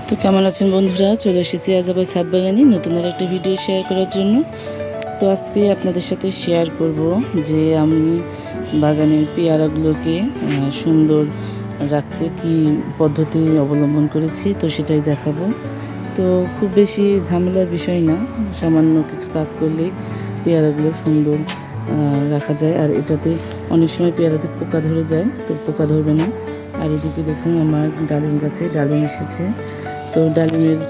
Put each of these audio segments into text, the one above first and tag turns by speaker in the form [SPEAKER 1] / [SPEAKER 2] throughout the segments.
[SPEAKER 1] তো কেমন আছেন বন্ধুরা? চলে এসেছি আজ আবার ছাদ বাগানে নতুন আর একটা ভিডিও শেয়ার করার জন্য। তো আজকে আপনাদের সাথে শেয়ার করব যে আমি বাগানের পেয়ারাগুলোকে সুন্দর রাখতে কি পদ্ধতি অবলম্বন করেছি, তো সেটাই দেখাবো। তো খুব বেশি ঝামেলার বিষয় না, সামান্য কিছু কাজ করলেই পেয়ারাগুলো সুন্দর রাখা যায়। আর এটাতে অনেক সময় পেয়ারাতে পোকা ধরে যায়, তো পোকা ধরবে না। আর এদিকে দেখুন আমার ডালিম গাছে ডালিম এসেছে। তো ডালিমের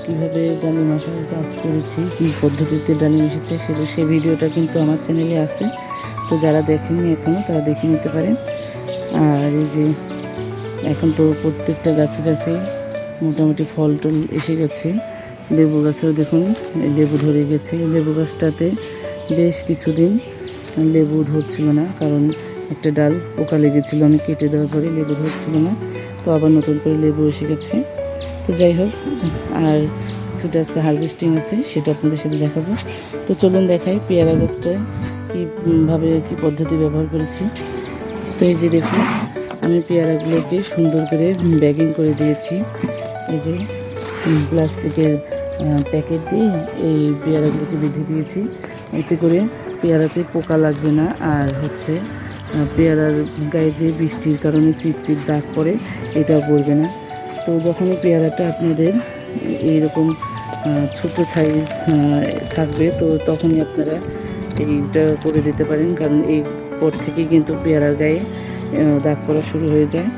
[SPEAKER 1] কীভাবে ডালিম আসার কাজ করেছি, কী পদ্ধতিতে ডালিম এসেছে সেই ভিডিওটা কিন্তু আমার চ্যানেলে আছে। তো যারা দেখেননি এখনও তারা দেখে নিতে পারেন। আর এই যে এখন তো প্রত্যেকটা গাছে গাছে মোটামুটি ফল টল এসে গেছে। লেবু গাছেও দেখুন লেবু ধরে গেছে। লেবু গাছটাতে বেশ কিছুদিন লেবু ধরছিল না, কারণ একটা ডাল পোকা লেগেছিলো, আমি কেটে দেওয়ার পরে লেবু ধরছিল না। তো আবার নতুন করে লেবু এসে গেছে। তো যাই হোক, আর কিছুটা আজকে হারভেস্টিং আছে, সেটা আপনাদের সাথে দেখাবো। তো চলুন দেখাই পেয়ারা গাছটায় কীভাবে কী পদ্ধতি ব্যবহার করেছি। তো এই যে দেখুন আমি পেয়ারাগুলোকে সুন্দর করে ব্যাগিং করে দিয়েছি। এই যে প্লাস্টিকের প্যাকেট দিয়ে এই পেয়ারাগুলোকে বেঁধে দিয়েছি। এতে করে পেয়ারাতে পোকা লাগবে না, আর হচ্ছে পেয়ারার গায়ে যে বৃষ্টির কারণে চিটচিট দাগ পড়ে এটাও পড়বে না। তো যখনই পেয়ারাটা আপনাদের এইরকম ছোট সাইজ থাকবে, তো তখনই আপনারা এইটা করে দিতে পারেন, কারণ এই পর থেকেই কিন্তু পেয়ারার গায়ে দাগ পড়া শুরু হয়ে যায়।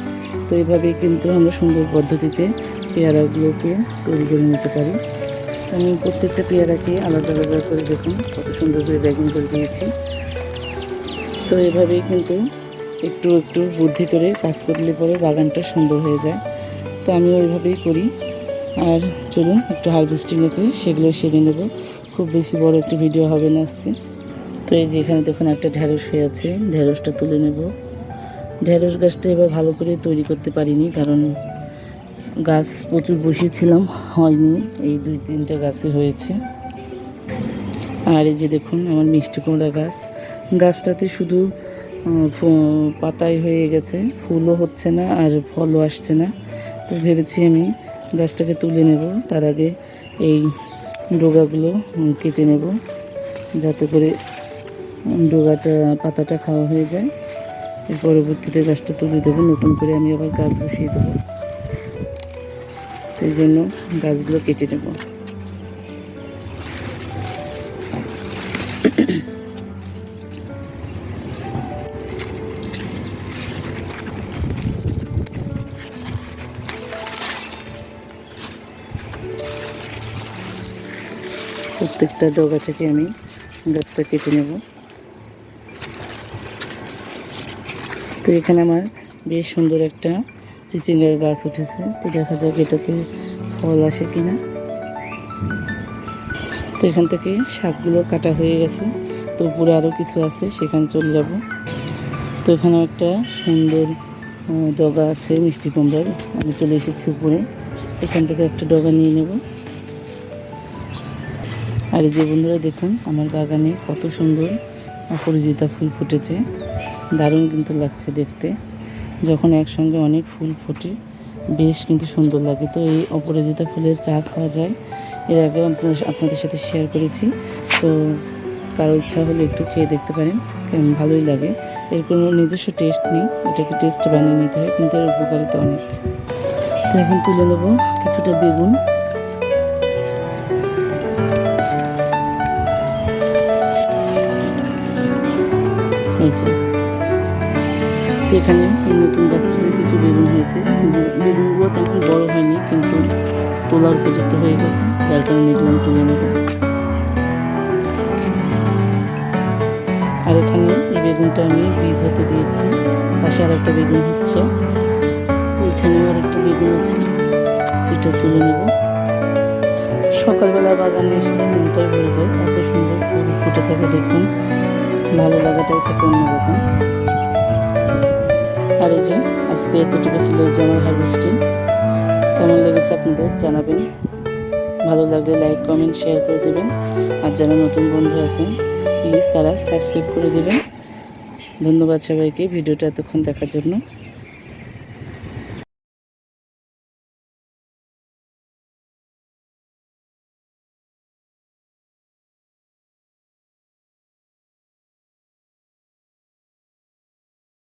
[SPEAKER 1] তো এইভাবেই কিন্তু আমরা সুন্দর পদ্ধতিতে পেয়ারাগুলোকে তৈরি করে নিতে পারি। আমি প্রত্যেকটা পেয়ারাকে আলাদা আলাদা করে দেখুন কত সুন্দর করে ব্যাগিং করে দিয়েছি। তো এভাবেই কিন্তু একটু একটু বুদ্ধি করে কাজ করলে পরে বাগানটা সুন্দর হয়ে যায়। তো আমি ওইভাবেই করি। আর চলুন একটু হারভেস্টিং আছে, সেগুলো সেরে নেব। খুব বেশি বড় একটি ভিডিও হবে না আজকে। তো এই যে এখানে দেখুন একটা ঢ্যাঁড়স হয়ে আছে, ঢ্যাঁড়সটা তুলে নেব। ঢ্যাঁড়স গাছটা এবার ভালো করে তৈরি করতে পারিনি, কারণ গাছ প্রচুর বসিয়েছিলাম, হয়নি। এই 2-3টা গাছে হয়েছে। আর এই যে দেখুন আমার মিষ্টি কুমড়া গাছটাতে শুধু পাতাই হয়ে গেছে, ফুলও হচ্ছে না আর ফলও আসছে না। তো ভেবেছি আমি গাছটাকে তুলে নেব, তার আগে এই ডোগাগুলো কেটে নেব, যাতে করে ডোগাটা পাতাটা খাওয়া হয়ে যায়। এর পরবর্তীতে গাছটা তুলে দেবো, নতুন করে আমি আবার গাছ বসিয়ে দেবো। এই জন্য গাছগুলো কেটে নেব। প্রত্যেকটা ডগা থেকে আমি গাছটা কেটে নেব। তো এখানে আমার বেশ সুন্দর একটা চিচিঙ্গার গাছ উঠেছে। তো দেখা যাক এটাতে ফল আসে কিনা। তো এখান থেকে শাকগুলো কাটা হয়ে গেছে, তো উপরে আরও কিছু আছে, সেখানে চলে যাব। তো এখানে একটা সুন্দর ডগা আছে মিষ্টি কুমড়ার, আমি চলে এসেছি উপরে। এখান থেকে একটা ডগা নিয়ে নেব। আর এই যে বন্ধুরা দেখুন আমার বাগানে কত সুন্দর অপরাজিতা ফুল ফুটেছে, দারুণ কিন্তু লাগছে দেখতে। যখন একসঙ্গে অনেক ফুল ফোটে বেশ কিন্তু সুন্দর লাগে। তো এই অপরাজিতা ফুলের চা খাওয়া যায়, এর আগেও আপনাদের সাথে শেয়ার করেছি। তো কারো ইচ্ছা হলে একটু খেয়ে দেখতে পারেন, ভালোই লাগে। এর কোনো নিজস্ব টেস্ট নেই, এটাকে টেস্ট বানিয়ে নিতে হয়, কিন্তু এর উপকারিতা অনেক। তো এখন তুলে নেব কিছুটা বেগুন। এই যে তো এখানে এই নতুন গাছটিতে কিছু বেগুন হয়েছে, বেগুনগুলো তেমন বড় হয়নি, কিন্তু তোলার উপযুক্ত হয়ে গেছে, যার কারণে এগুলো আমি তুলে নেব। আর এখানে এই বেগুনটা আমি বীজ হতে দিয়েছি, পাশে আর একটা বেগুন হচ্ছে, ওইখানেও আর একটা বেগুন আছে, এটা তুলে নেব। সকালবেলা বাগানে আসলে মনটাই ভরে যায়, এত সুন্দর ফুল ফুটে থাকে দেখুন, ভালো লাগাটাই থাকে অন্যরকম। আর এই যে আজকে এতটুকু ছিল এই যে আমার হারভেস্টিং। কেমন লেগেছে আপনাদের জানাবেন, ভালো লাগলে লাইক কমেন্ট শেয়ার করে দেবেন। আর যারা নতুন বন্ধু আছেন প্লিজ তারা সাবস্ক্রাইব করে দেবেন। ধন্যবাদ সবাইকে ভিডিওটা এতক্ষণ দেখার জন্য।